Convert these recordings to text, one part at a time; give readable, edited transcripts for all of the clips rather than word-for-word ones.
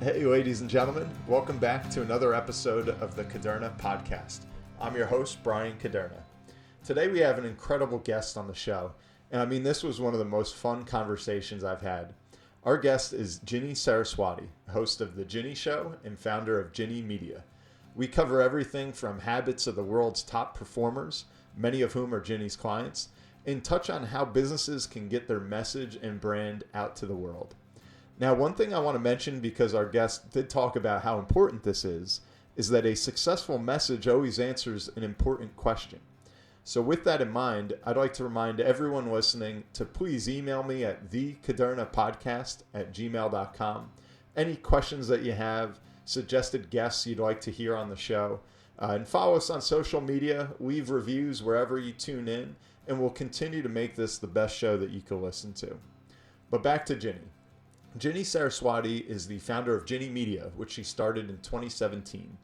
Hey, ladies and gentlemen, welcome back to another episode of the Caderna Podcast. I'm your host, Brian Caderna. Today we have an incredible guest on the show, and this was one of the most fun conversations I've had. Our guest is Ginni Saraswati, host of the Ginni Show and founder of Ginni Media. We cover everything from habits of the world's top performers, many of whom are Ginni's clients, and touch on how businesses can get their message and brand out to the world. Now, one thing I want to mention, because our guest did talk about how important this is that a successful message always answers an important question. So with that in mind, I'd like to remind everyone listening to please email me at thecadernapodcast@gmail.com. Any questions that you have, suggested guests you'd like to hear on the show, and follow us on social media, leave reviews wherever you tune in, and we'll continue to make this the best show that you can listen to. But back to Ginni. Ginni Saraswati is the founder of Ginni Media, which she started in 2017.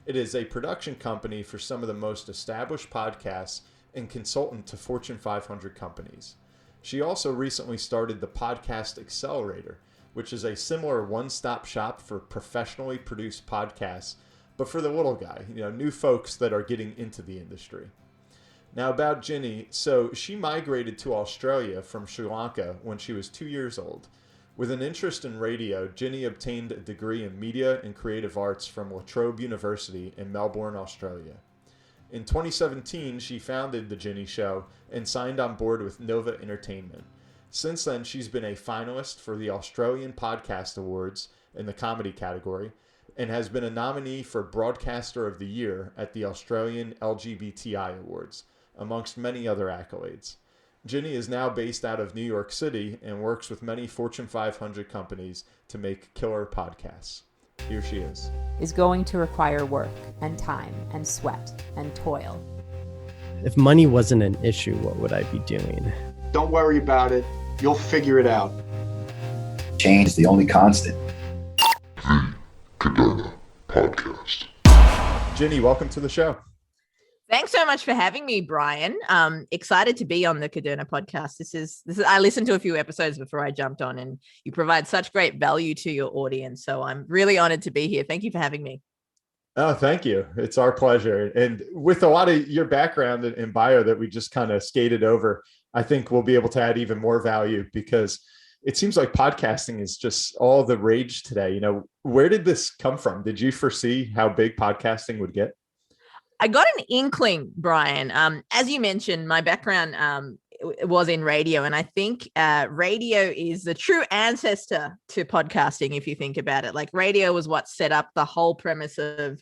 It is a production company for some of the most established podcasts and consultant to Fortune 500 companies. She also recently started the Podcast Accelerator, which is a similar one-stop shop for professionally produced podcasts, but for the little guy, new folks that are getting into the industry. Now about Ginni, so she migrated to Australia from Sri Lanka when she was 2 years old. With an interest in radio, Ginni obtained a degree in media and creative arts from La Trobe University in Melbourne, Australia. In 2017, she founded The Ginni Show and signed on board with Nova Entertainment. Since then, she's been a finalist for the Australian Podcast Awards in the comedy category and has been a nominee for Broadcaster of the Year at the Australian LGBTI Awards, amongst many other accolades. Ginni is now based out of New York City and works with many Fortune 500 companies to make killer podcasts. Here she is. Is going to require work and time and sweat and toil. If money wasn't an issue, what would I be doing? Don't worry about it. You'll figure it out. Change is the only constant. The Caderna Podcast. Ginni, welcome to the show. Thanks so much for having me, Brian. Excited to be on the Caderna podcast. This is I listened to a few episodes before I jumped on, and you provide such great value to your audience. So I'm really honored to be here. Thank you for having me. Oh, thank you. It's our pleasure. And with a lot of your background and bio that we just kind of skated over, I think we'll be able to add even more value, because it seems like podcasting is just all the rage today. Where did this come from? Did you foresee how big podcasting would get? I got an inkling, Brian. As you mentioned, my background was in radio, and I think radio is the true ancestor to podcasting, if you think about it. Like, radio was what set up the whole premise of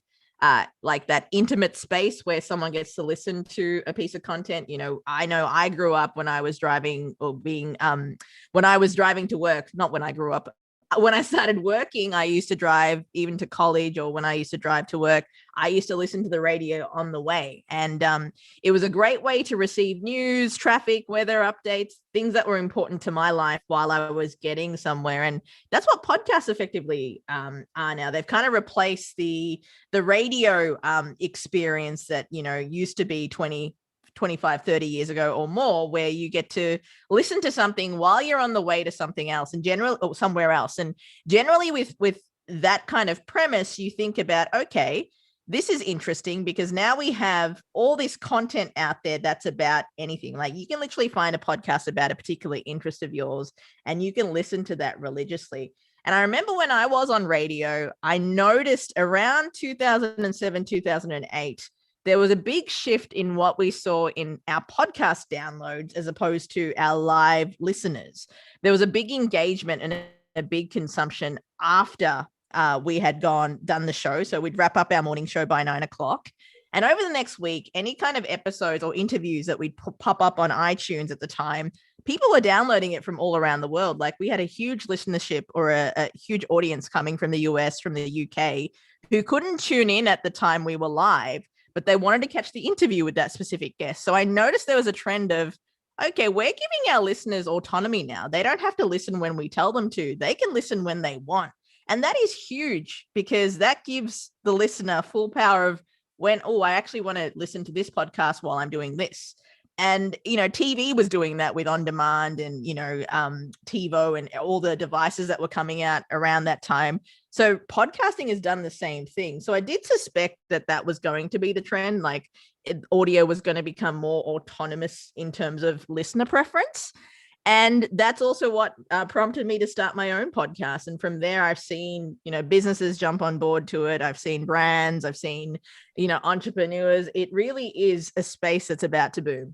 like that intimate space where someone gets to listen to a piece of content. I know I grew up when I was driving when I was driving to work, not when I grew up. When I started working, I used to drive even to college, or when I used to drive to work, I used to listen to the radio on the way. And it was a great way to receive news, traffic, weather updates, things that were important to my life while I was getting somewhere. And that's what podcasts effectively are now. They've kind of replaced the radio experience that, used to be 25, 30 years ago or more, where you get to listen to something while you're on the way to something else somewhere else. And generally with that kind of premise, you think about, okay, this is interesting because now we have all this content out there that's about anything. Like, you can literally find a podcast about a particular interest of yours and you can listen to that religiously. And I remember when I was on radio, I noticed around 2007, 2008, there was a big shift in what we saw in our podcast downloads as opposed to our live listeners. There was a big engagement and a big consumption after we had done the show. So we'd wrap up our morning show by 9 o'clock. And over the next week, any kind of episodes or interviews that we'd pop up on iTunes at the time, people were downloading it from all around the world. Like, we had a huge listenership or a huge audience coming from the US, from the UK, who couldn't tune in at the time we were live, but they wanted to catch the interview with that specific guest. So I noticed there was a trend of, okay, we're giving our listeners autonomy now. They don't have to listen when we tell them to. They can listen when they want. And that is huge, because that gives the listener full power of I actually want to listen to this podcast while I'm doing this. And, TV was doing that with on demand and, TiVo and all the devices that were coming out around that time. So podcasting has done the same thing. So I did suspect that was going to be the trend. Like audio was going to become more autonomous in terms of listener preference. And that's also what prompted me to start my own podcast. And from there, I've seen, businesses jump on board to it. I've seen brands, I've seen, entrepreneurs. It really is a space that's about to boom.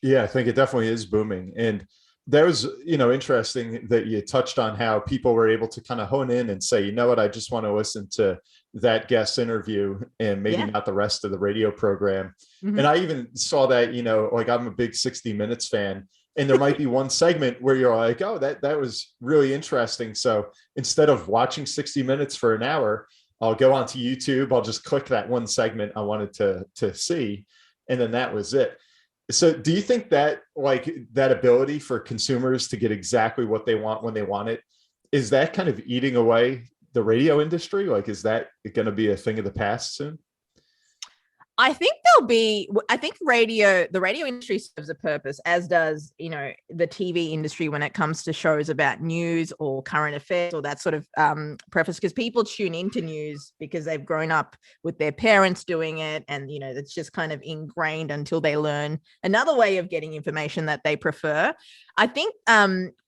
Yeah, I think it definitely is booming. And that was, interesting that you touched on how people were able to kind of hone in and say, you know what, I just want to listen to that guest interview and maybe not the rest of the radio program. Mm-hmm. And I even saw that, like I'm a big 60 Minutes fan. And there might be one segment where you're like, oh, that was really interesting. So instead of watching 60 Minutes for an hour, I'll go onto YouTube. I'll just click that one segment I wanted to see. And then that was it. So do you think that like that ability for consumers to get exactly what they want when they want it, is that kind of eating away the radio industry? Like, is that going to be a thing of the past soon? I think the radio industry serves a purpose, as does, the TV industry when it comes to shows about news or current affairs or that sort of preface, because people tune into news because they've grown up with their parents doing it. And, it's just kind of ingrained until they learn another way of getting information that they prefer.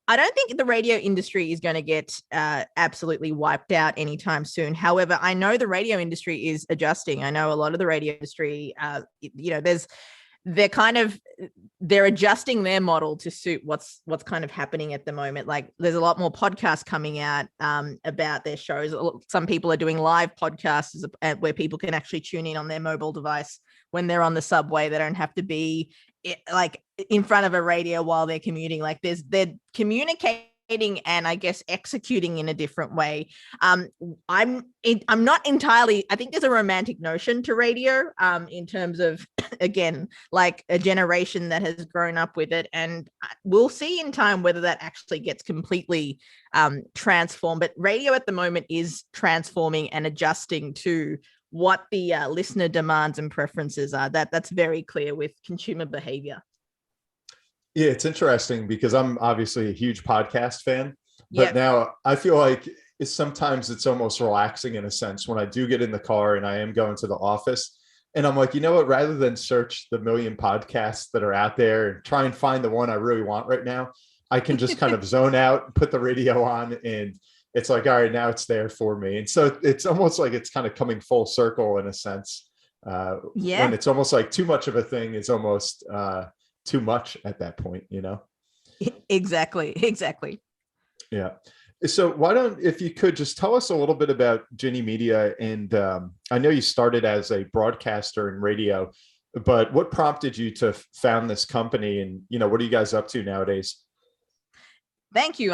I don't think the radio industry is going to get absolutely wiped out anytime soon. However, I know the radio industry is adjusting. I know a lot of the radio industry, they're adjusting their model to suit what's kind of happening at the moment. Like there's a lot more podcasts coming out about their shows. Some people are doing live podcasts where people can actually tune in on their mobile device when they're on the subway. They don't have to be like in front of a radio while they're commuting. Like they're communicating and I guess executing in a different way. I'm not entirely, I think there's a romantic notion to radio in terms of, again, like a generation that has grown up with it. And we'll see in time whether that actually gets completely transformed. But radio at the moment is transforming and adjusting to what the listener demands and preferences are. That's very clear with consumer behavior. Yeah, it's interesting because I'm obviously a huge podcast fan, but now I feel like sometimes it's almost relaxing in a sense when I do get in the car and I am going to the office and I'm like, you know what, rather than search the million podcasts that are out there and try and find the one I really want right now, I can just kind of zone out, put the radio on, and it's like, all right, now it's there for me. And so it's almost like it's kind of coming full circle in a sense. And it's almost like too much of a thing is almost too much at that point, Exactly. Yeah. So why don't, if you could just tell us a little bit about Ginni Media. And I know you started as a broadcaster in radio, but what prompted you to found this company and, what are you guys up to nowadays? Thank you,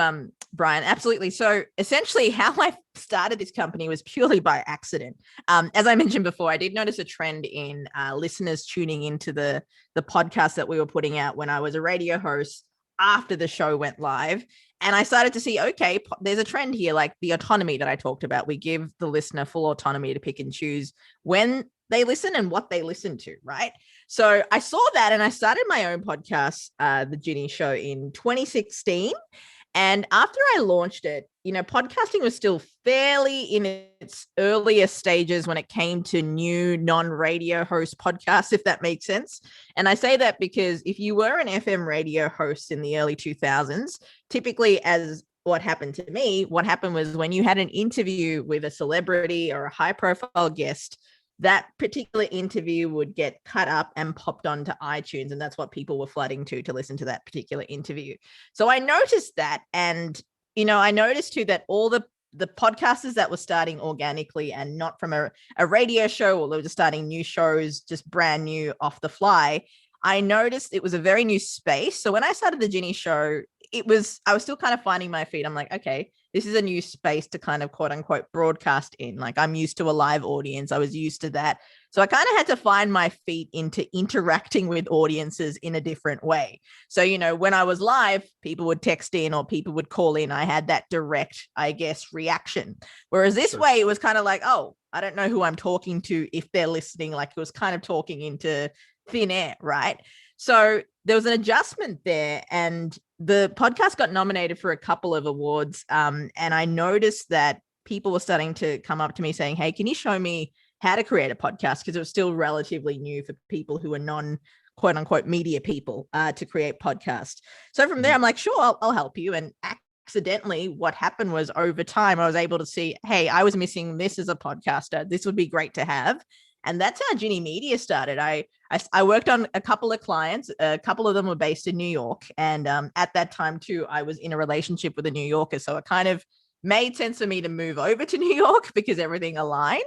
Brian. Absolutely. So essentially how I started this company was purely by accident. As I mentioned before, I did notice a trend in listeners tuning into the podcast that we were putting out when I was a radio host after the show went live. And I started to see, okay, there's a trend here, like the autonomy that I talked about. We give the listener full autonomy to pick and choose when they listen and what they listen to, right? So I saw that and I started my own podcast, The Ginni Show, in 2016. And after I launched it, podcasting was still fairly in its earlier stages when it came to new non-radio host podcasts, if that makes sense. And I say that because if you were an FM radio host in the early 2000s, typically as what happened to me, what happened was when you had an interview with a celebrity or a high-profile guest, that particular interview would get cut up and popped onto iTunes. And that's what people were flooding to listen to that particular interview. So I noticed that. And, I noticed too that all the podcasters that were starting organically and not from a radio show, or they were just starting new shows, just brand new off the fly, I noticed it was a very new space. So when I started the Ginni Show, I was still kind of finding my feet. I'm like, okay, this is a new space to kind of quote unquote broadcast in. Like I'm used to a live audience. I was used to that. So I kind of had to find my feet into interacting with audiences in a different way. So, when I was live, people would text in or people would call in. I had that direct, I guess, reaction. Whereas this way, it was kind of like, oh, I don't know who I'm talking to if they're listening. Like it was kind of talking into thin air, right? So there was an adjustment there, and the podcast got nominated for a couple of awards. And I noticed that people were starting to come up to me saying, hey, can you show me how to create a podcast? Because it was still relatively new for people who are non quote unquote media people to create podcasts. So from there, I'm like, sure, I'll help you. And accidentally, what happened was over time, I was able to see, hey, I was missing this as a podcaster. This would be great to have. And that's how Ginni Media started. I worked on a couple of clients. A couple of them were based in New York. And at that time, too, I was in a relationship with a New Yorker. So it kind of made sense for me to move over to New York because everything aligned.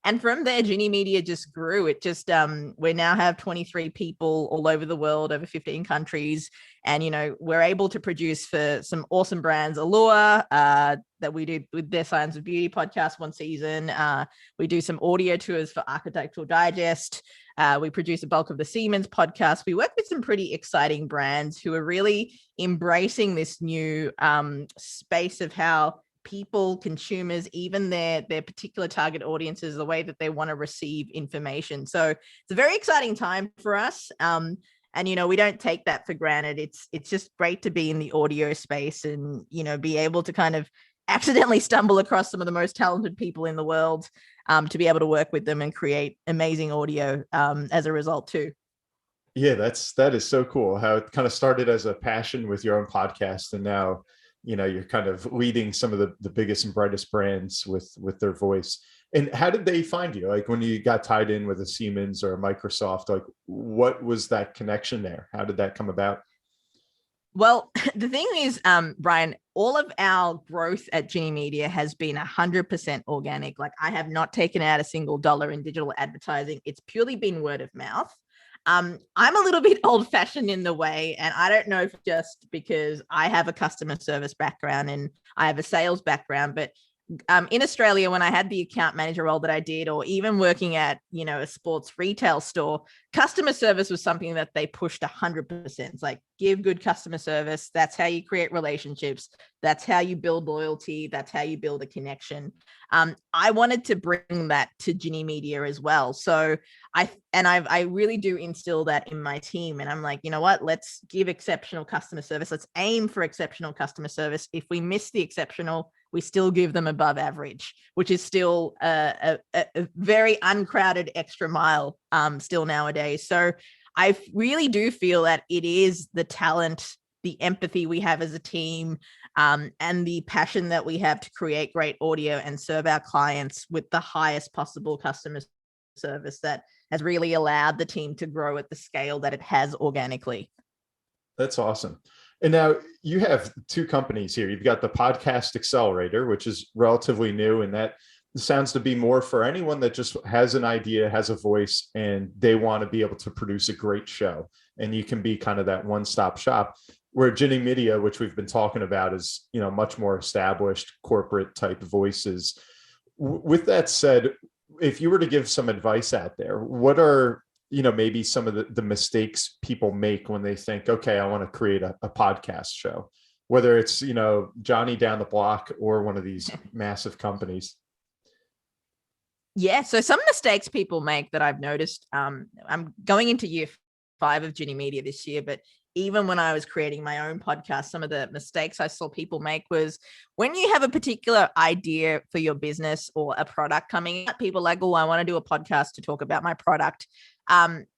And from there, Ginni Media just grew. It just, we now have 23 people all over the world, over 15 countries. And, you know, we're able to produce for some awesome brands, Allure, that we do with their Science of Beauty podcast one season. We do some audio tours for Architectural Digest. We produce a bulk of the Siemens podcast. We work with some pretty exciting brands who are really embracing this new space of how people, consumers, even their particular target audiences, the way that they want to receive information. So it's a very exciting time for us. And, you know, we don't take that for granted. It's just great to be in the audio space and, you know, be able to kind of accidentally stumble across some of the most talented people in the world, to be able to work with them and create amazing audio as a result too. Yeah, that is so cool how it kind of started as a passion with your own podcast, and now, you know, you're kind of leading some of the biggest and brightest brands with their voice. And how did they find you? Like when you got tied in with a Siemens or a Microsoft, like what was that connection there? How did that come about? Well, the thing is, Brian, all of our growth at Ginni Media has been 100% organic. Like I have not taken out a single dollar in digital advertising. It's purely been word of mouth. I'm a little bit old fashioned in the way, and I don't know if just because I have a customer service background and I have a sales background, but in Australia, when I had the account manager role that I did, or even working at, you know, a sports retail store, customer service was something that they pushed 100%. It's like, give good customer service. That's how you create relationships. That's how you build loyalty. That's how you build a connection. I wanted to bring that to Ginni Media as well. So I really do instill that in my team. And I'm like, you know what, let's give exceptional customer service. Let's aim for exceptional customer service. If we miss the exceptional, we still give them above average, which is still a very uncrowded extra mile still nowadays. So I really do feel that it is the talent, the empathy we have as a team, and the passion that we have to create great audio and serve our clients with the highest possible customer service that has really allowed the team to grow at the scale that it has organically. That's awesome. And now you have two companies here. You've got the Podcast Accelerator, which is relatively new, and that sounds to be more for anyone that just has an idea, has a voice, and they want to be able to produce a great show. And you can be kind of that one-stop shop. Where Ginni Media, which we've been talking about, is, you know, much more established corporate type voices. With that said, if you were to give some advice out there, what are, you know, maybe some of the mistakes people make when they think, okay, I want to create a podcast show, whether it's, you know, Johnny down the block or one of these massive companies? Yeah. So some mistakes people make that I've noticed, I'm going into year 5 of Ginni Media this year, but even when I was creating my own podcast, some of the mistakes I saw people make was when you have a particular idea for your business or a product coming out, people are like, oh, I want to do a podcast to talk about my product.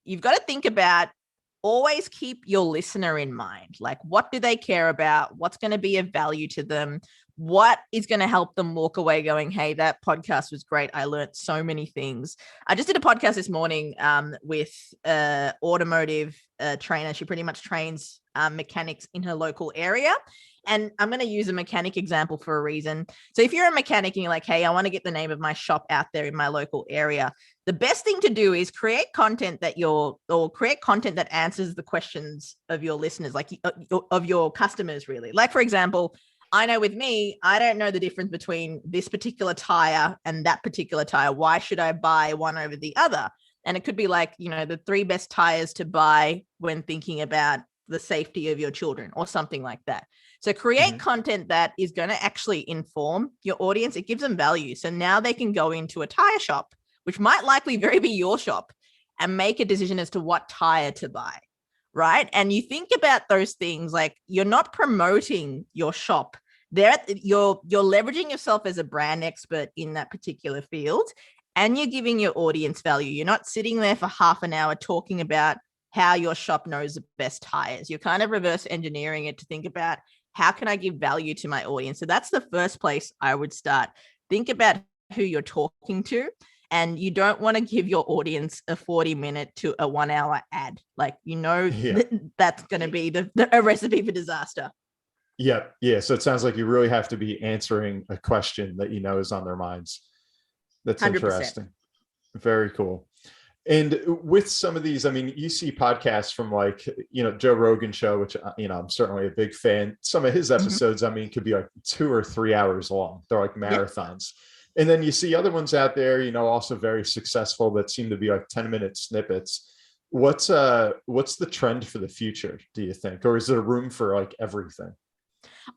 You've got to think about, always keep your listener in mind. Like, what do they care about? What's going to be of value to them? What is going to help them walk away going, hey, that podcast was great. I learned so many things. I just did a podcast this morning with an automotive trainer. She pretty much trains mechanics in her local area. And I'm going to use a mechanic example for a reason. So if you're a mechanic and you're like, hey, I want to get the name of my shop out there in my local area, the best thing to do is create content that answers the questions of your listeners, like of your customers, really. Like, for example, I know with me, I don't know the difference between this particular tire and that particular tire. Why should I buy one over the other? And it could be like, you know, the 3 best tires to buy when thinking about the safety of your children or something like that. So create content that is going to actually inform your audience. It gives them value. So now they can go into a tire shop, which might likely very be your shop, and make a decision as to what tire to buy. right? And you think about those things, like you're not promoting your shop. You're leveraging yourself as a brand expert in that particular field, and you're giving your audience value. You're not sitting there for half an hour talking about how your shop knows the best tires. You're kind of reverse engineering it to think about, how can I give value to my audience? So that's the first place I would start. Think about who you're talking to. And you don't want to give your audience a 40-minute to a 1 hour ad. Like, that's going to be a recipe for disaster. Yeah. Yeah. So it sounds like you really have to be answering a question that is on their minds. That's 100%. Interesting. Very cool. And with some of these, I mean, you see podcasts from like, Joe Rogan show, which, I'm certainly a big fan. Some of his episodes, I mean, could be like 2 or 3 hours long. They're like marathons. And then you see other ones out there, also very successful that seem to be like 10-minute snippets. What's the trend for the future, do you think? Or is there room for like everything?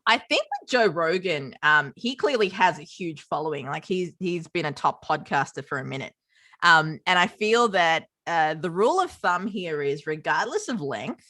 I think with Joe Rogan, he clearly has a huge following. Like he's been a top podcaster for a minute. And I feel that the rule of thumb here is, regardless of length,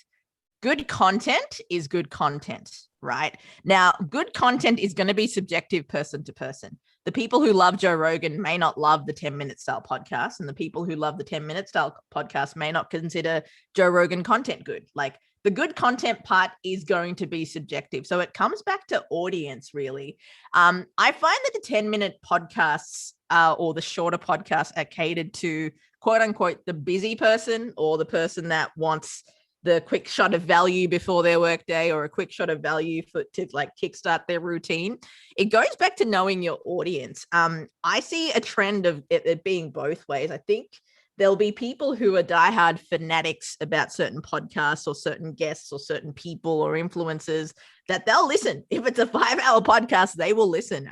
good content is good content, right? Now, good content is going to be subjective person to person. The people who love Joe Rogan may not love the 10-minute style podcast, and the people who love the 10-minute style podcast may not consider Joe Rogan content good. Like, the good content part is going to be subjective. So it comes back to audience, really. I find that the 10-minute podcasts or the shorter podcasts are catered to, quote unquote, the busy person, or the person that wants the quick shot of value before their workday, or a quick shot of value to like kickstart their routine. It goes back to knowing your audience. I see a trend of it being both ways. I think there'll be people who are diehard fanatics about certain podcasts or certain guests or certain people or influencers that they'll listen. If it's a 5-hour podcast, they will listen.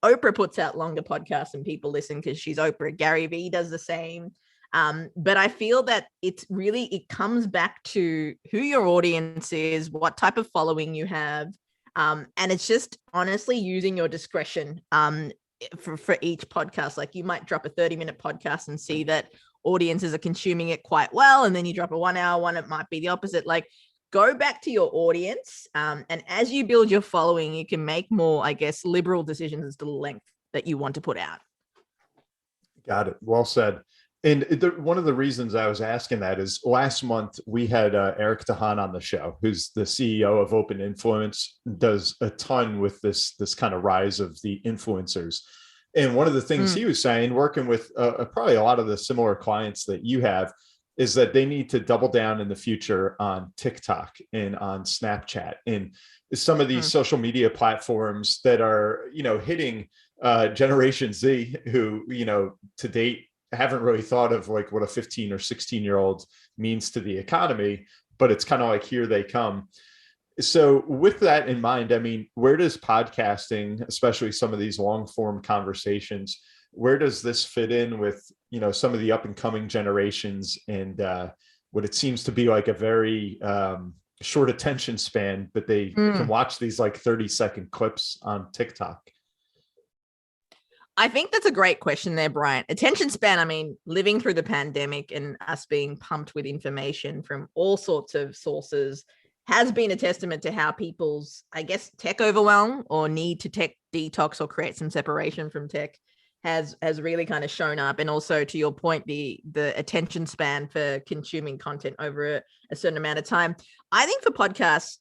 Oprah puts out longer podcasts and people listen because she's Oprah. Gary Vee does the same. But I feel that it comes back to who your audience is, what type of following you have. And it's just honestly using your discretion for each podcast. Like, you might drop a 30-minute podcast and see that audiences are consuming it quite well. And then you drop a 1 hour one, it might be the opposite. Like, go back to your audience. And as you build your following, you can make more, I guess, liberal decisions as to the length that you want to put out. Got it. Well said. And one of the reasons I was asking that is, last month we had Eric DeHaan on the show, who's the CEO of Open Influence, does a ton with this kind of rise of the influencers. And one of the things he was saying, working with probably a lot of the similar clients that you have, is that they need to double down in the future on TikTok and on Snapchat and some of these social media platforms that are, hitting Generation Z, who, to date, haven't really thought of like what a 15 or 16-year-old means to the economy, but it's kind of like, here they come. So with that in mind, I mean, where does podcasting, especially some of these long form conversations, where does this fit in with, some of the up and coming generations and what it seems to be like a very short attention span that they can watch these like 30-second clips on TikTok? I think that's a great question there, Brian. Attention span, I mean, living through the pandemic and us being pumped with information from all sorts of sources has been a testament to how people's, I guess, tech overwhelm or need to tech detox or create some separation from tech has really kind of shown up. And also, to your point, the attention span for consuming content over a certain amount of time. I think for podcasts,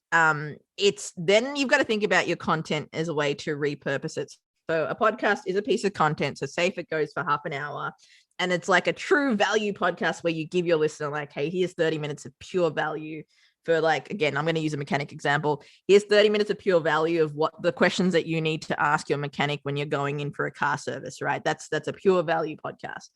it's then you've got to think about your content as a way to repurpose it. So a podcast is a piece of content. So say if it goes for half an hour and it's like a true value podcast where you give your listener like, hey, here's 30 minutes of pure value for, like, again, I'm going to use a mechanic example. Here's 30 minutes of pure value of what the questions that you need to ask your mechanic when you're going in for a car service, right? That's a pure value podcast.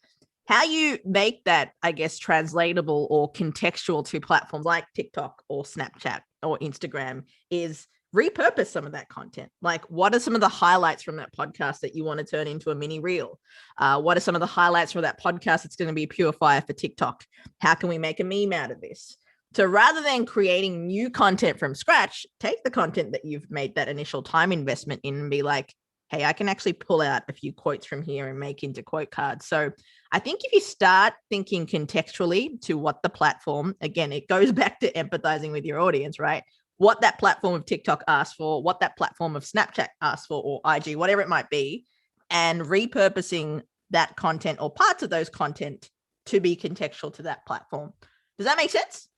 How you make that, I guess, translatable or contextual to platforms like TikTok or Snapchat or Instagram is repurpose some of that content. Like, what are some of the highlights from that podcast that you want to turn into a mini reel? What are some of the highlights for that podcast that's going to be pure fire for TikTok? How can we make a meme out of this? So rather than creating new content from scratch, take the content that you've made that initial time investment in and be like, hey, I can actually pull out a few quotes from here and make into quote cards. So I think if you start thinking contextually to what the platform, again, it goes back to empathizing with your audience, right? What that platform of TikTok asks for, what that platform of Snapchat asks for, or IG, whatever it might be, and repurposing that content or parts of those content to be contextual to that platform. Does that make sense?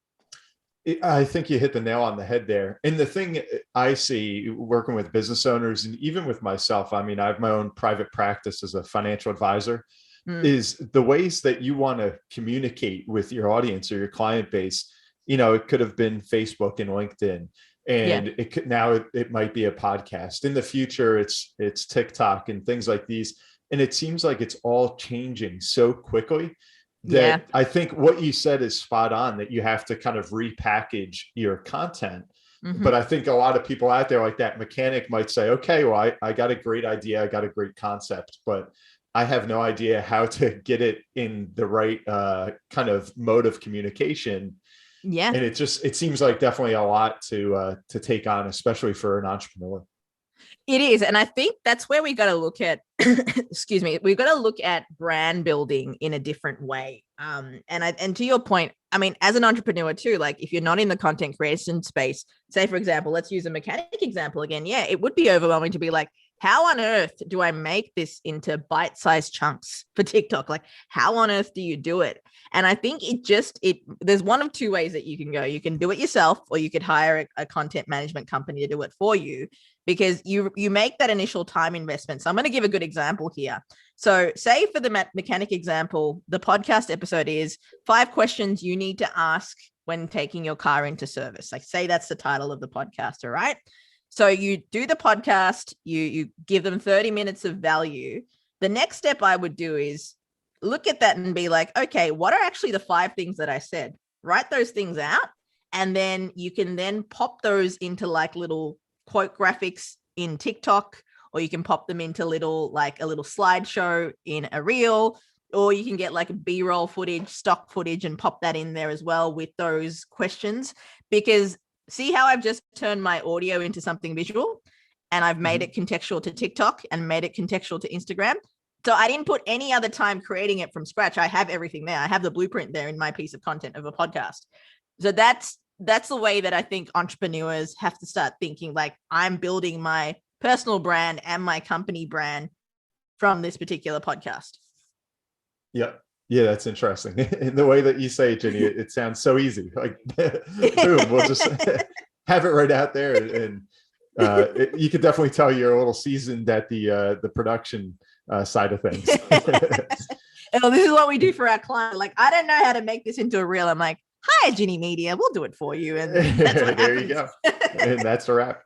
I think you hit the nail on the head there. And the thing I see working with business owners and even with myself, I mean, I have my own private practice as a financial advisor, is the ways that you want to communicate with your audience or your client base. It could have been Facebook and LinkedIn, and it could, now it might be a podcast. In the future, it's TikTok and things like these. And it seems like it's all changing so quickly that I think what you said is spot on, that you have to kind of repackage your content. But I think a lot of people out there, like that mechanic, might say, okay, well, I got a great idea. I got a great concept, but I have no idea how to get it in the right kind of mode of communication. Yeah. And it seems like definitely a lot to take on, especially for an entrepreneur. It is. And I think that's where we got to look at, excuse me, we've got to look at brand building in a different way. And to your point, I mean, as an entrepreneur too, like if you're not in the content creation space, say, for example, let's use a mechanic example again. Yeah, it would be overwhelming to be like, how on earth do I make this into bite-sized chunks for TikTok? Like, how on earth do you do it? And I think there's one of two ways that you can go. You can do it yourself, or you could hire a content management company to do it for you, because you make that initial time investment. So I'm going to give a good example here. So say for the mechanic example, the podcast episode is 5 questions you need to ask when taking your car into service. Like, say that's the title of the podcast, all right? So you do the podcast, you give them 30 minutes of value. The next step I would do is look at that and be like, okay, what are actually the 5 things that I said? Write those things out. And then you can then pop those into like little quote graphics in TikTok, or you can pop them into a little slideshow in a reel, or you can get like B-roll footage, stock footage, and pop that in there as well with those questions. Because see how I've just turned my audio into something visual, and I've made it contextual to TikTok and made it contextual to Instagram. So I didn't put any other time creating it from scratch. I have everything there. I have the blueprint there in my piece of content of a podcast. So that's the way that I think entrepreneurs have to start thinking, like, I'm building my personal brand and my company brand from this particular podcast. Yeah. Yeah, that's interesting. In the way that you say it, Ginni, it sounds so easy. Like, boom, we'll just have it right out there. And you could definitely tell you're a little seasoned at the production side of things. Oh, this is what we do for our client. Like, I don't know how to make this into a reel. I'm like, hi, Ginni Media, we'll do it for you. And that's what there you go. And that's a wrap.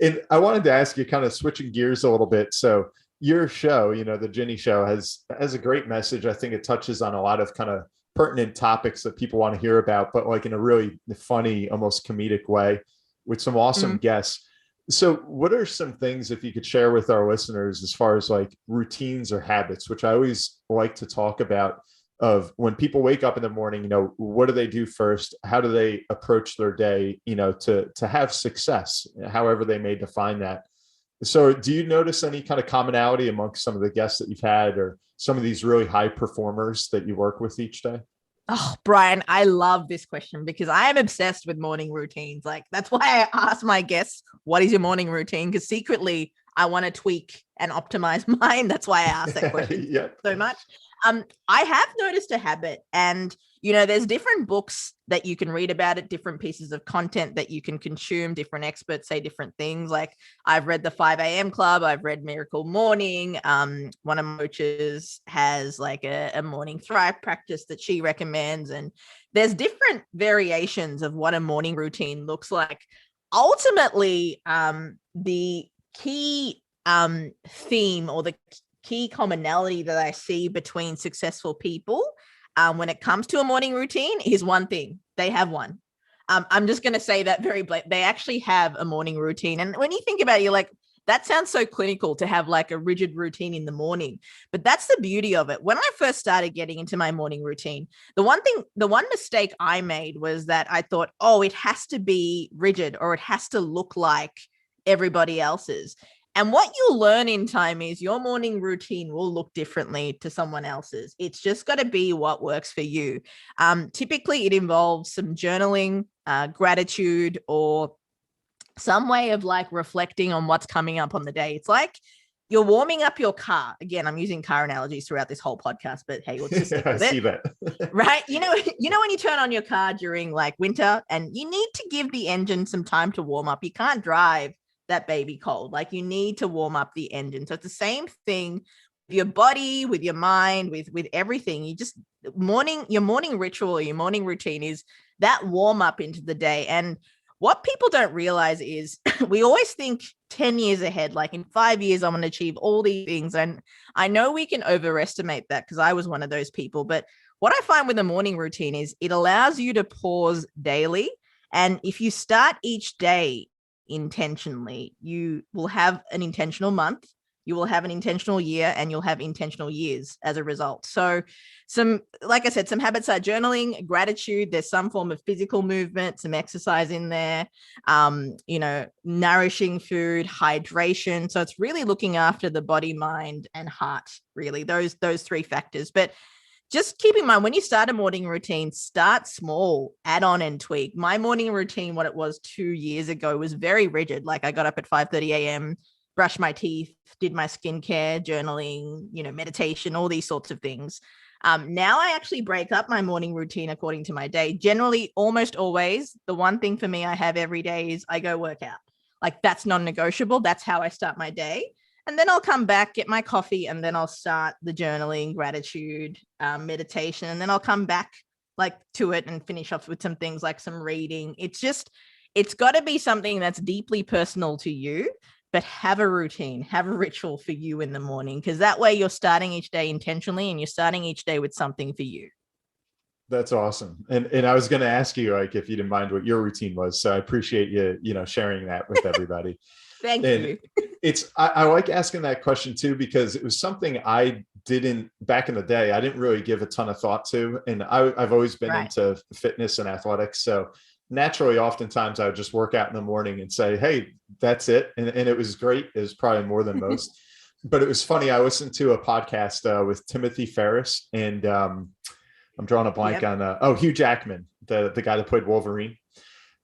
And I wanted to ask you, kind of switching gears a little bit. So your show, the Ginni Show, has a great message. I think it touches on a lot of kind of pertinent topics that people want to hear about, but like in a really funny, almost comedic way, with some awesome guests. So what are some things, if you could share with our listeners, as far as like routines or habits, which I always like to talk about, of when people wake up in the morning, what do they do first? How do they approach their day, to have success, however they may define that? So do you notice any kind of commonality amongst some of the guests that you've had, or some of these really high performers that you work with each day? Oh, Brian, I love this question because I am obsessed with morning routines. Like, that's why I ask my guests, what is your morning routine? Because secretly I want to tweak and optimize mine. That's why I ask that question so much. I have noticed a habit, and there's different books that you can read about it, different pieces of content that you can consume, different experts say different things. Like, I've read the 5 a.m. Club, I've read Miracle Morning. One of my coaches has like a morning thrive practice that she recommends, and there's different variations of what a morning routine looks like. Ultimately, the key theme, or the key commonality that I see between successful people when it comes to a morning routine is one thing. They have one. I'm just going to say that very bluntly. They actually have a morning routine. And when you think about it, you're like, that sounds so clinical to have like a rigid routine in the morning. But that's the beauty of it. When I first started getting into my morning routine, the one mistake I made was that I thought, it has to be rigid, or it has to look like everybody else's. And what you'll learn in time is your morning routine will look differently to someone else's. It's just got to be what works for you. Typically, it involves some journaling, gratitude, or some way of like reflecting on what's coming up on the day. It's like you're warming up your car. Again, I'm using car analogies throughout this whole podcast, but hey, we'll just stick with I see that. Right? You know when you turn on your car during like winter and you need to give the engine some time to warm up. You can't drive that baby cold. Like you need to warm up the engine. So it's the same thing with your body, with your mind, with everything. Your morning ritual or your morning routine is that warm up into the day. And what people don't realize is we always think 10 years ahead, like in 5 years, I'm going to achieve all these things. And I know we can overestimate that because I was one of those people. But what I find with a morning routine is it allows you to pause daily. And if you start each day intentionally, you will have an intentional month, you will have an intentional year, and you'll have intentional years as a result. So like I said, some habits are journaling, gratitude, there's some form of physical movement, some exercise in there, nourishing food, hydration. So it's really looking after the body, mind, and heart, really, those three factors. But just keep in mind, when you start a morning routine, start small, add on and tweak. My morning routine, what it was 2 years ago, was very rigid. Like I got up at 5:30 a.m., brushed my teeth, did my skincare, journaling, meditation, all these sorts of things. Now I actually break up my morning routine according to my day. Generally, almost always, the one thing for me I have every day is I go work out. Like that's non-negotiable. That's how I start my day. And then I'll come back, get my coffee, and then I'll start the journaling, gratitude, meditation. And then I'll come back to it and finish off with some things like some reading. It's got to be something that's deeply personal to you, but have a routine, have a ritual for you in the morning, because that way you're starting each day intentionally and you're starting each day with something for you. That's awesome. And I was going to ask you, like, if you didn't mind what your routine was. So I appreciate you, sharing that with everybody. Thank you. I like asking that question too, because it was something I didn't back in the day. I didn't really give a ton of thought to. And I've always been into fitness and athletics. So naturally, oftentimes I would just work out in the morning and say, hey, that's it. And it was great. It was probably more than most. But it was funny. I listened to a podcast with Timothy Ferriss and I'm drawing a blank on Hugh Jackman, the guy that played Wolverine.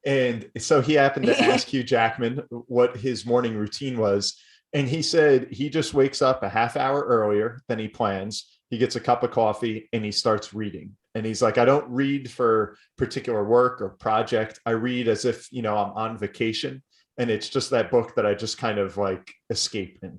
And so he happened to ask Hugh Jackman what his morning routine was. And he said he just wakes up a half hour earlier than he plans. He gets a cup of coffee and he starts reading. And he's like, I don't read for particular work or project. I read as if, I'm on vacation. And it's just that book that I just kind of like escape in.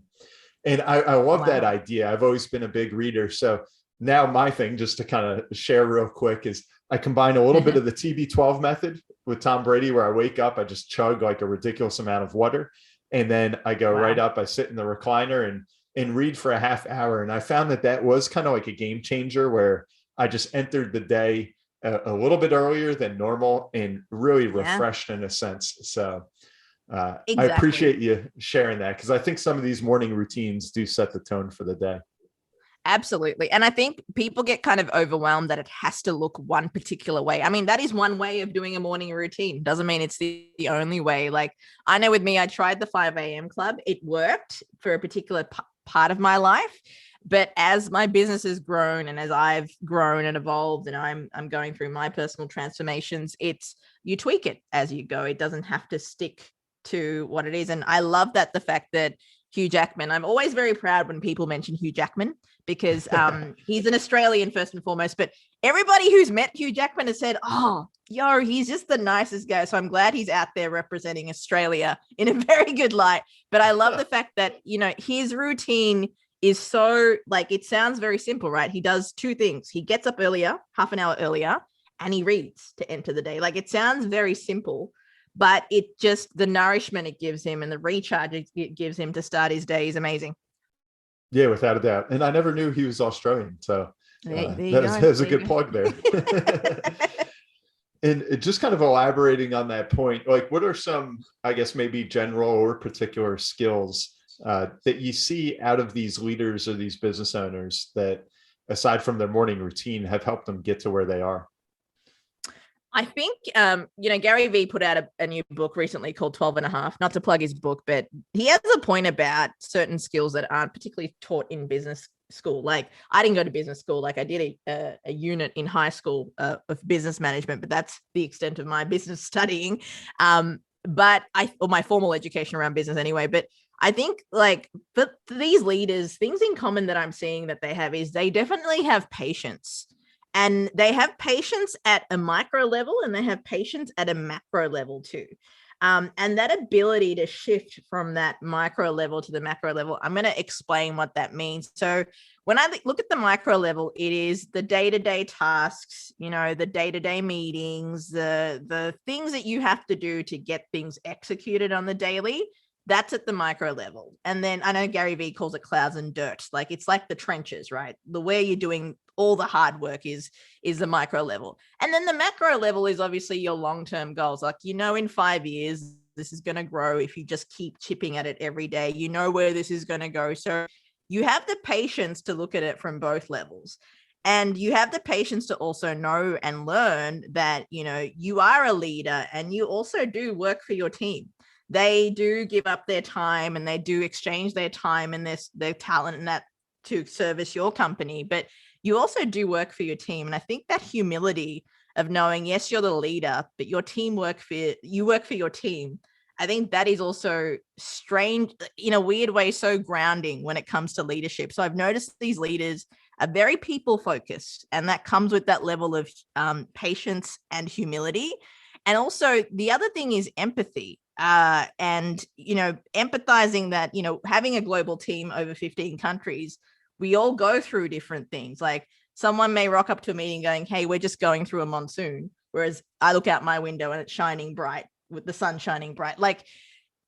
And I love that idea. I've always been a big reader. So now my thing, just to kind of share real quick, is I combine a little bit of the TB12 method with Tom Brady, where I wake up, I just chug like a ridiculous amount of water. And then I go right up, I sit in the recliner and read for a half hour. And I found that was kind of like a game changer, where I just entered the day a little bit earlier than normal and really refreshed in a sense. So I appreciate you sharing that, because I think some of these morning routines do set the tone for the day. Absolutely. And I think people get kind of overwhelmed that it has to look one particular way. I mean, that is one way of doing a morning routine. Doesn't mean it's the only way. Like I know with me, I tried the 5 a.m. club. It worked for a particular part of my life. But as my business has grown and as I've grown and evolved and I'm going through my personal transformations, you tweak it as you go. It doesn't have to stick to what it is. And I love that the fact that Hugh Jackman, I'm always very proud when people mention Hugh Jackman, because he's an Australian first and foremost, but everybody who's met Hugh Jackman has said, he's just the nicest guy. So I'm glad he's out there representing Australia in a very good light. But I love the fact that, his routine is so, like, it sounds very simple, right? He does two things. He gets up earlier, half an hour earlier, and he reads to enter the day. Like, it sounds very simple, but it just, the nourishment it gives him and the recharge it gives him to start his day is amazing. Yeah, without a doubt. And I never knew he was Australian. So that's a good plug there. And just kind of elaborating on that point, like what are some, I guess, maybe general or particular skills that you see out of these leaders or these business owners that, aside from their morning routine, have helped them get to where they are? I think, Gary Vee put out a new book recently called 12 and a half, not to plug his book, but he has a point about certain skills that aren't particularly taught in business school. Like I didn't go to business school. Like I did a unit in high school of business management, but that's the extent of my business studying. Or my formal education around business anyway. But I think for these leaders, things in common that I'm seeing that they have is they definitely have patience. And they have patience at a micro level and they have patience at a macro level too. And that ability to shift from that micro level to the macro level, I'm going to explain what that means. So when I look at the micro level, it is the day-to-day tasks, the day-to-day meetings, the things that you have to do to get things executed on the daily. That's at the micro level. And then I know Gary Vee calls it clouds and dirt. Like it's like the trenches, right? The where you're doing all the hard work is the micro level. And then the macro level is obviously your long-term goals. Like, in 5 years, this is going to grow if you just keep chipping at it every day. You know where this is going to go. So you have the patience to look at it from both levels. And you have the patience to also know and learn that, you are a leader and you also do work for your team. They do give up their time and they do exchange their time and their talent and that to service your company. But you also do work for your team. And I think that humility of knowing, yes, you're the leader, but your team work for your team. I think that is also strange, in a weird way, so grounding when it comes to leadership. So I've noticed these leaders are very people focused, and that comes with that level of patience and humility. And also the other thing is empathy. And empathizing that, having a global team over 15 countries, we all go through different things. Like someone may rock up to a meeting going, hey, we're just going through a monsoon. Whereas I look out my window and it's shining bright with the sun shining bright. Like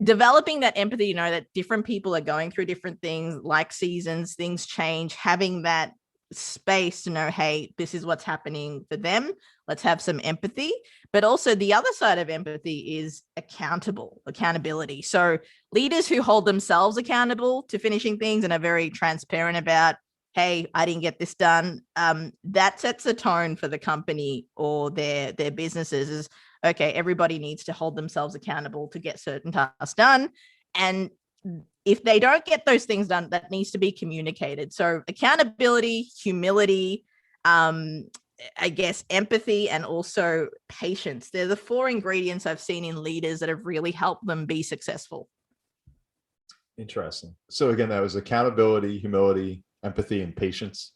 developing that empathy, that different people are going through different things, like seasons, things change, having that space to know, hey, this is what's happening for them. Let's have some empathy. But also the other side of empathy is accountability. So leaders who hold themselves accountable to finishing things and are very transparent about, hey, I didn't get this done. That sets a tone for the company or their businesses is, okay, everybody needs to hold themselves accountable to get certain tasks done. And if they don't get those things done, that needs to be communicated. So accountability, humility, I guess empathy, and also patience. They're the 4 ingredients I've seen in leaders that have really helped them be successful. Interesting. So again, that was accountability, humility, empathy, and patience.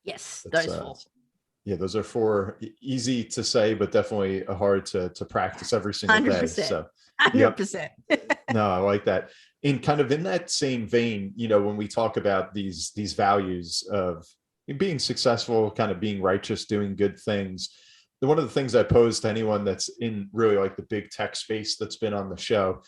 Yes, those 4. Yeah, those are 4 easy to say, but definitely hard to practice every single 100%, day. So 100%. No, I like that. In that same vein, when we talk about these values of being successful, kind of being righteous, doing good things, one of the things I pose to anyone that's in really like the big tech space that's been on the show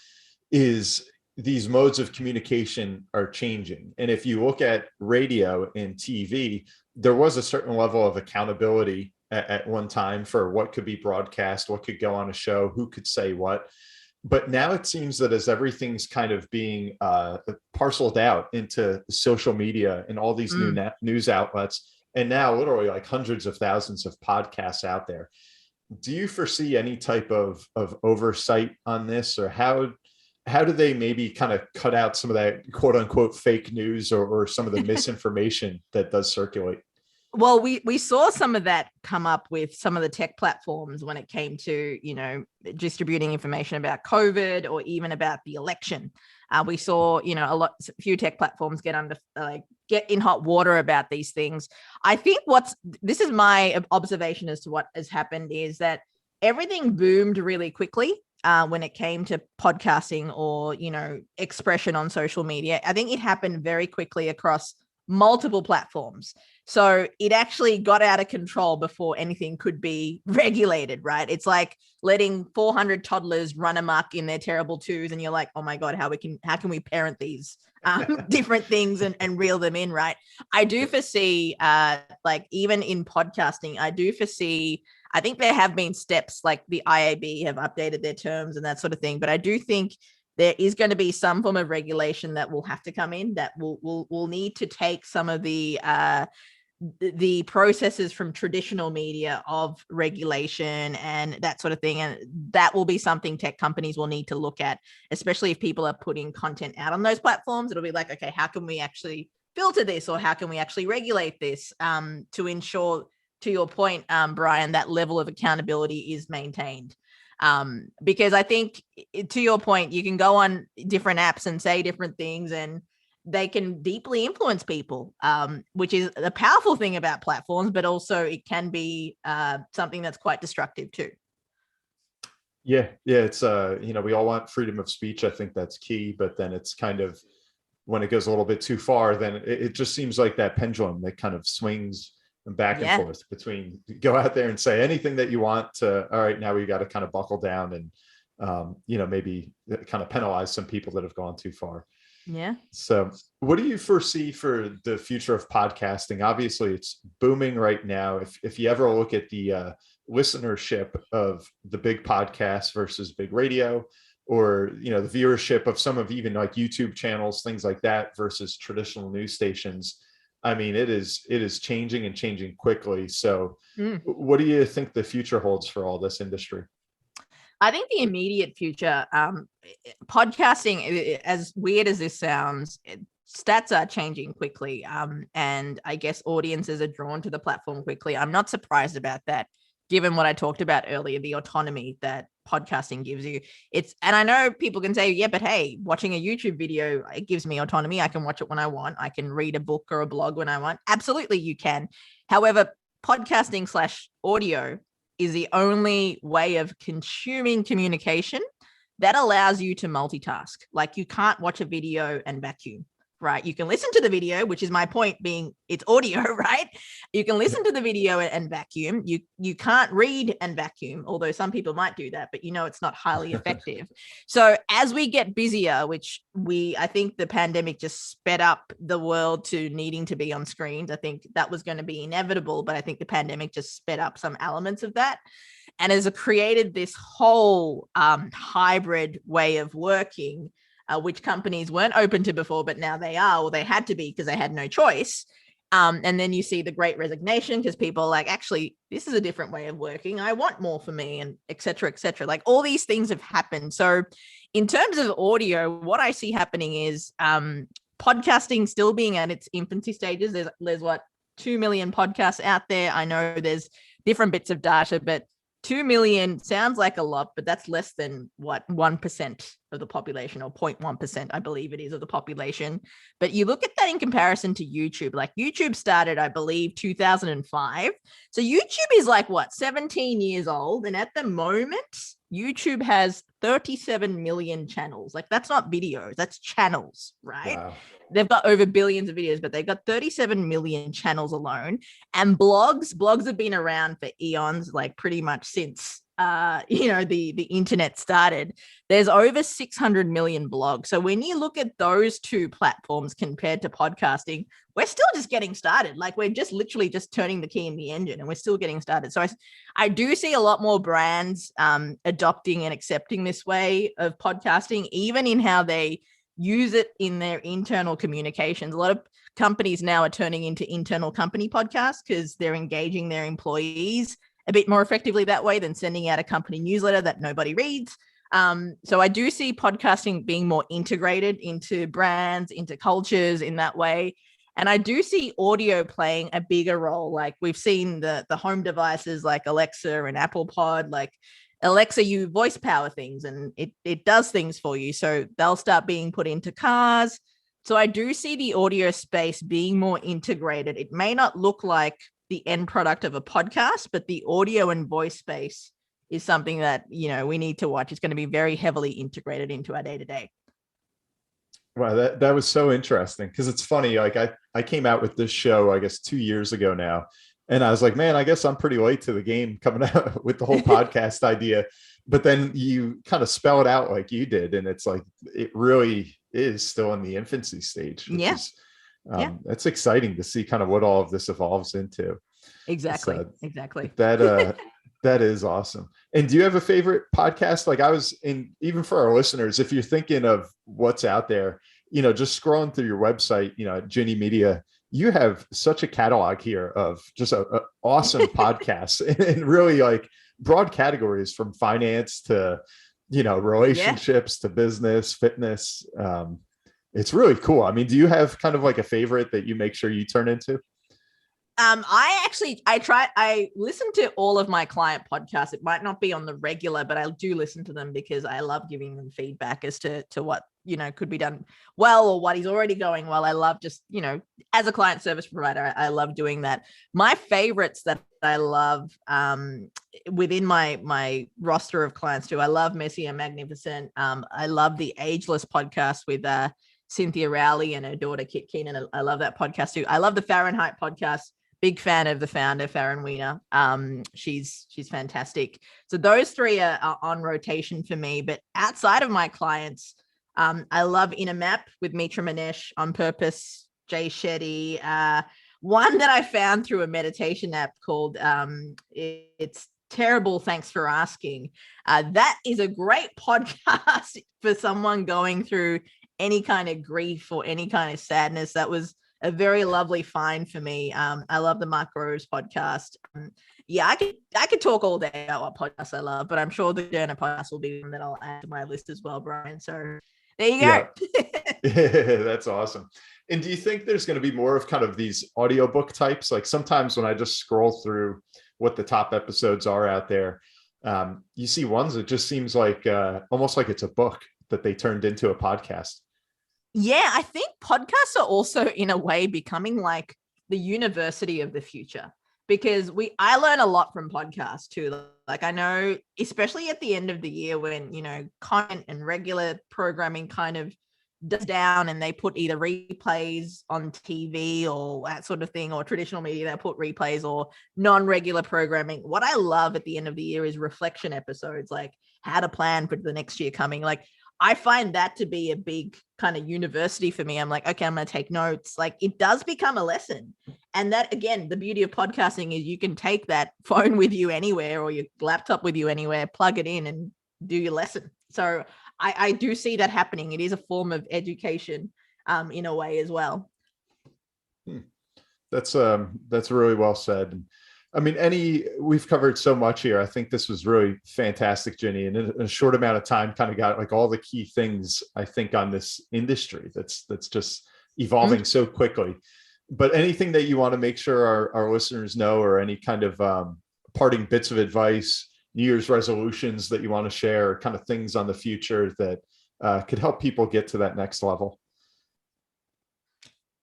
is these modes of communication are changing. And if you look at radio and TV, there was a certain level of accountability at one time for what could be broadcast, what could go on a show, who could say what. But now it seems that as everything's kind of being parceled out into social media and all these new news outlets, and now literally like hundreds of thousands of podcasts out there, do you foresee any type of oversight on this, or how do they maybe kind of cut out some of that quote unquote fake news or some of the misinformation that does circulate? Well, we saw some of that come up with some of the tech platforms when it came to, distributing information about COVID or even about the election. We saw, a few tech platforms get in hot water about these things. I think this is my observation as to what has happened is that everything boomed really quickly when it came to podcasting or, expression on social media. I think it happened very quickly across multiple platforms. So it actually got out of control before anything could be regulated, right? It's like letting 400 toddlers run amok in their terrible twos. And you're like, oh my God, how can we parent these different things and reel them in, right? I do foresee, even in podcasting, I think there have been steps like the IAB have updated their terms and that sort of thing. But I do think there is going to be some form of regulation that will have to come in that will need to take some of the the processes from traditional media of regulation and that sort of thing. And that will be something tech companies will need to look at, especially if people are putting content out on those platforms. It'll be like, okay, how can we actually filter this, or how can we actually regulate this to ensure, to your point, Brian, that level of accountability is maintained. Because I think, to your point, you can go on different apps and say different things, and they can deeply influence people, which is the powerful thing about platforms, but also it can be something that's quite destructive too. Yeah. It's, we all want freedom of speech. I think that's key, but then it's kind of, when it goes a little bit too far, then it just seems like that pendulum that kind of swings back and forth between go out there and say anything that you want to, all right, now we got to kind of buckle down and, maybe kind of penalize some people that have gone too far. Yeah. So what do you foresee for the future of podcasting? Obviously it's booming right now. If you ever look at the listenership of the big podcasts versus big radio, or, the viewership of some of even like YouTube channels, things like that versus traditional news stations. I mean, it is changing and changing quickly. So what do you think the future holds for all this industry? I think the immediate future, podcasting, as weird as this sounds, stats are changing quickly. And I guess audiences are drawn to the platform quickly. I'm not surprised about that, given what I talked about earlier, the autonomy that podcasting gives you. And I know people can say, yeah, but hey, watching a YouTube video, it gives me autonomy. I can watch it when I want. I can read a book or a blog when I want. Absolutely, you can. However, podcasting/audio is the only way of consuming communication that allows you to multitask. Like, you can't watch a video and vacuum, right? You can listen to the video, which is my point being it's audio, right? You can listen to the video and vacuum. You can't read and vacuum, although some people might do that, but it's not highly effective. So as we get busier, which I think the pandemic just sped up the world to needing to be on screens. I think that was going to be inevitable, but I think the pandemic just sped up some elements of that, and has created this whole hybrid way of working, which companies weren't open to before, but now they are, or they had to be because they had no choice. And then you see the Great Resignation, because people are like, actually, this is a different way of working. I want more for me, and et cetera, et cetera. Like, all these things have happened. So in terms of audio, what I see happening is podcasting still being at its infancy stages. There's 2 million podcasts out there. I know there's different bits of data, but 2 million sounds like a lot, but that's less than 1% of the population, or 0.1%, I believe it is, of the population. But you look at that in comparison to YouTube. Like, YouTube started, I believe, 2005. So YouTube is 17 years old. And at the moment, YouTube has 37 million channels. Like, that's not videos, that's channels, right? Wow. They've got over billions of videos, but they've got 37 million channels alone. And blogs have been around for eons, like pretty much since the internet started. There's over 600 million blogs. So when you look at those two platforms compared to podcasting, we're still just getting started. Like, we're just literally just turning the key in the engine, and we're still getting started. So I do see a lot more brands adopting and accepting this way of podcasting, even in how they use it in their internal communications. A lot of companies now are turning into internal company podcasts because they're engaging their employees a bit more effectively that way than sending out a company newsletter that nobody reads. So I do see podcasting being more integrated into brands, into cultures in that way. And I do see audio playing a bigger role. Like, we've seen the home devices like Alexa and Apple Pod. Like, Alexa, you voice power things and it does things for you. So they'll start being put into cars. So I do see the audio space being more integrated. It may not look like the end product of a podcast, but the audio and voice space is something that, we need to watch. It's going to be very heavily integrated into our day-to-day. Wow, that was so interesting, because it's funny. Like, I came out with this show, I guess, 2 years ago now. And I was like, man, I guess I'm pretty late to the game coming out with the whole podcast idea. But then you kind of spell it out like you did. And it's like, it really is still in the infancy stage. That's exciting to see kind of what all of this evolves into. Exactly. Exactly. That is awesome. And do you have a favorite podcast? Like, even for our listeners, if you're thinking of what's out there, just scrolling through your website, at Ginni Media, you have such a catalog here of just a awesome podcasts and really like broad categories from finance to, relationships to business, fitness. It's really cool. I mean, do you have kind of like a favorite that you make sure you turn into? I listen to all of my client podcasts. It might not be on the regular, but I do listen to them because I love giving them feedback as to what, could be done well or what is already going well. I love just, as a client service provider, I love doing that. My favorites that I love within my roster of clients too, I love Messy and Magnificent. I love the Ageless podcast with Cynthia Rowley and her daughter Kit Keenan. I love that podcast too. I love the Fahrenheit podcast. Big fan of the founder, Farron Weiner. She's fantastic. So those three are on rotation for me. But outside of my clients, I love Inner Map with Mitra Manesh, On Purpose, Jay Shetty. One that I found through a meditation app called It's Terrible, Thanks for Asking. That is a great podcast for someone going through any kind of grief or any kind of sadness. That was a very lovely find for me. I love the Mark Rose podcast. I could talk all day about what podcasts I love, but I'm sure the Journal podcast will be one that I'll add to my list as well, Brian. So there you go. Yeah. That's awesome. And do you think there's going to be more of kind of these audiobook types? Like sometimes when I just scroll through what the top episodes are out there, you see ones that just seems like almost like it's a book that they turned into a podcast. Yeah, I think podcasts are also in a way becoming like the university of the future, because I learn a lot from podcasts too. Like I know, especially at the end of the year when, content and regular programming kind of does down and they put either replays on TV or that sort of thing, or traditional media that put replays or non-regular programming. What I love at the end of the year is reflection episodes, like how to plan for the next year coming. Like I find that to be a big kind of university for me. I'm like, okay, I'm going to take notes. Like it does become a lesson. And that, again, the beauty of podcasting is you can take that phone with you anywhere or your laptop with you anywhere, plug it in and do your lesson. So I do see that happening. It is a form of education in a way as well. That's really well said. I mean, we've covered so much here. I think this was really fantastic, Ginni, and in a short amount of time kind of got like all the key things I think on this industry that's just evolving so quickly. But anything that you want to make sure our listeners know, or any kind of parting bits of advice, New Year's resolutions that you want to share, kind of things on the future that could help people get to that next level?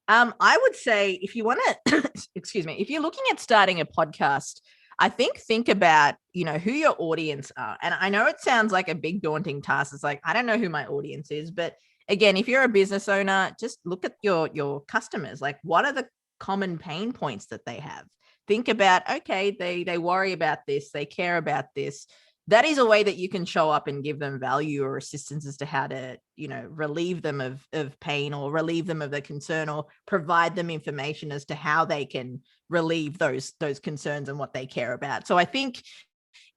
I would say if you want to, excuse me, if you're looking at starting a podcast, I think about, who your audience are. And I know it sounds like a big daunting task. It's like, I don't know who my audience is, but again, if you're a business owner, just look at your customers. Like, what are the common pain points that they have? Think about, okay, they worry about this, they care about this. That is a way that you can show up and give them value or assistance as to how to, relieve them of pain or relieve them of their concern, or provide them information as to how they can relieve those concerns and what they care about. So I think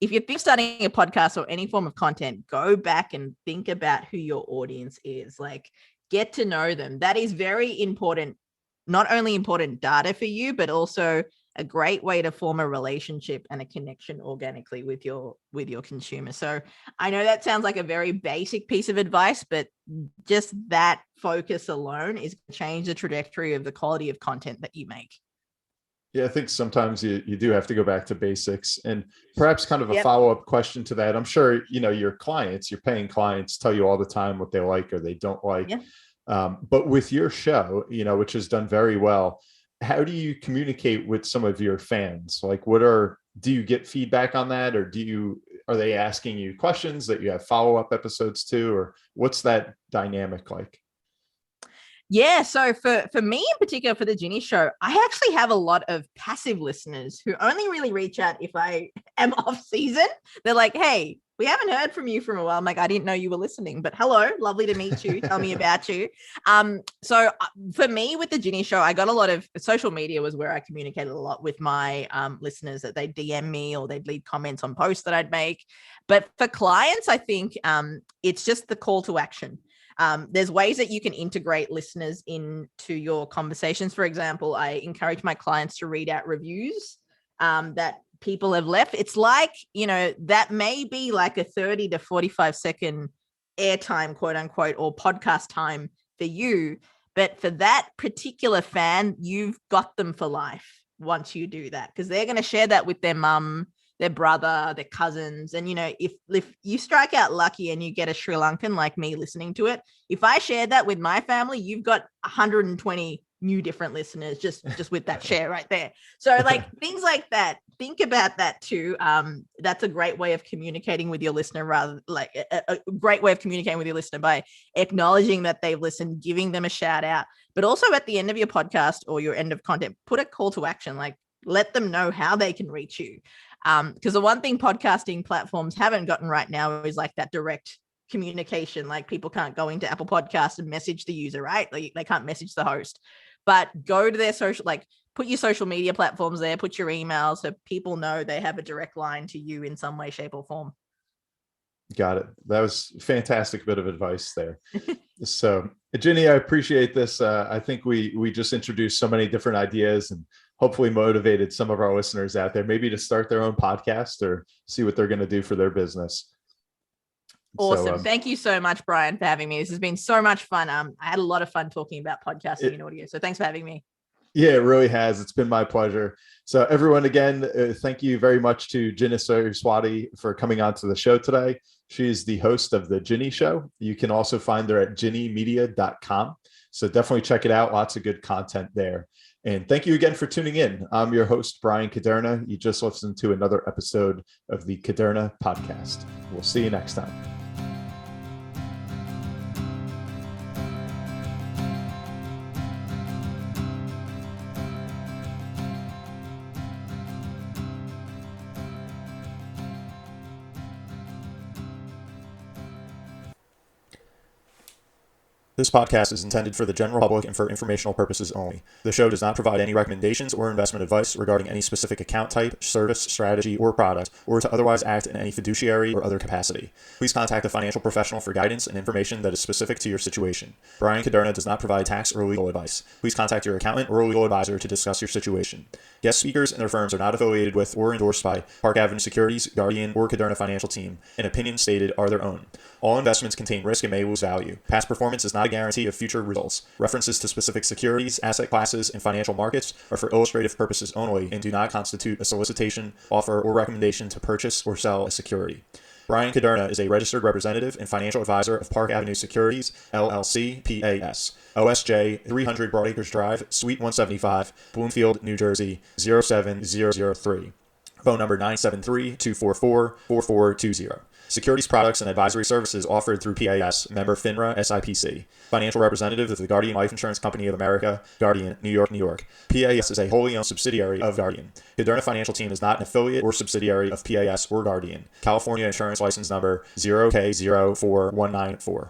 if you're starting a podcast or any form of content, go back and think about who your audience is. Like, get to know them. That is very important, not only important data for you, but also a great way to form a relationship and a connection organically with your consumer. So I know that sounds like a very basic piece of advice, but just that focus alone is going to change the trajectory of the quality of content that you make. Yeah, I think sometimes you do have to go back to basics, and perhaps kind of a follow-up question to that. I'm sure, your clients, your paying clients tell you all the time what they like or they don't like. Yeah. But with your show, which has done very well, how do you communicate with some of your fans? Like, do you get feedback on that, or are they asking you questions that you have follow-up episodes to, or what's that dynamic like? Yeah, so for me in particular, for the Ginni Show, I actually have a lot of passive listeners who only really reach out if I am off season. They're like, hey, we haven't heard from you for a while. I'm like, I didn't know you were listening, but hello, lovely to meet you. Tell me about you. So for me with the Ginni Show, I got a lot of social media was where I communicated a lot with my listeners, that they'd DM me or they'd leave comments on posts that I'd make. But for clients, I think it's just the call to action. There's ways that you can integrate listeners into your conversations. For example, I encourage my clients to read out reviews that people have left. It's like, that may be like a 30 to 45 second airtime, quote unquote, or podcast time for you. But for that particular fan, you've got them for life once you do that, because they're going to share that with their mum, their brother, their cousins. And, if you strike out lucky and you get a Sri Lankan like me listening to it, if I share that with my family, you've got 120 new different listeners just with that share right there. So like things like that, think about that too. That's a great way of communicating with your listener, rather like a great way of communicating with your listener by acknowledging that they've listened, giving them a shout out, but also at the end of your podcast or your end of content, put a call to action, like let them know how they can reach you. Because the one thing podcasting platforms haven't gotten right now is like that direct communication. Like people can't go into Apple Podcasts and message the user, right? Like they can't message the host, but go to their social, like put your social media platforms there, put your email so people know they have a direct line to you in some way, shape or form. Got it. That was a fantastic bit of advice there. So Ginni, I appreciate this. I think we just introduced so many different ideas and hopefully motivated some of our listeners out there, maybe to start their own podcast or see what they're going to do for their business. Awesome. Thank you so much, Brian, for having me. This has been so much fun. I had a lot of fun talking about podcasting and audio. So thanks for having me. Yeah, it really has. It's been my pleasure. So everyone, again, thank you very much to Ginni Saraswati for coming on to the show today. She's the host of the Ginni Show. You can also find her at ginnimedia.com. So definitely check it out. Lots of good content there. And thank you again for tuning in. I'm your host, Brian Caderna. You just listened to another episode of the Caderna Podcast. We'll see you next time. This podcast is intended for the general public and for informational purposes only. The show does not provide any recommendations or investment advice regarding any specific account type, service, strategy, or product, or to otherwise act in any fiduciary or other capacity. Please contact a financial professional for guidance and information that is specific to your situation. Brian Caderna does not provide tax or legal advice. Please contact your accountant or legal advisor to discuss your situation. Guest speakers and their firms are not affiliated with or endorsed by Park Avenue Securities, Guardian, or Caderna Financial Team, and opinions stated are their own. All investments contain risk and may lose value. Past performance is not a guarantee of future results. References to specific securities, asset classes, and financial markets are for illustrative purposes only and do not constitute a solicitation, offer, or recommendation to purchase or sell a security. Brian Caderna is a registered representative and financial advisor of Park Avenue Securities, LLC, PAS. OSJ 300 Broadacres Drive, Suite 175, Bloomfield, New Jersey, 07003. Phone number 973-244-4420. Securities products and advisory services offered through PAS, member FINRA, SIPC. Financial representative of the Guardian Life Insurance Company of America, Guardian, New York, New York. PAS is a wholly owned subsidiary of Guardian. Caderna Financial Team is not an affiliate or subsidiary of PAS or Guardian. California Insurance License Number 0K04194.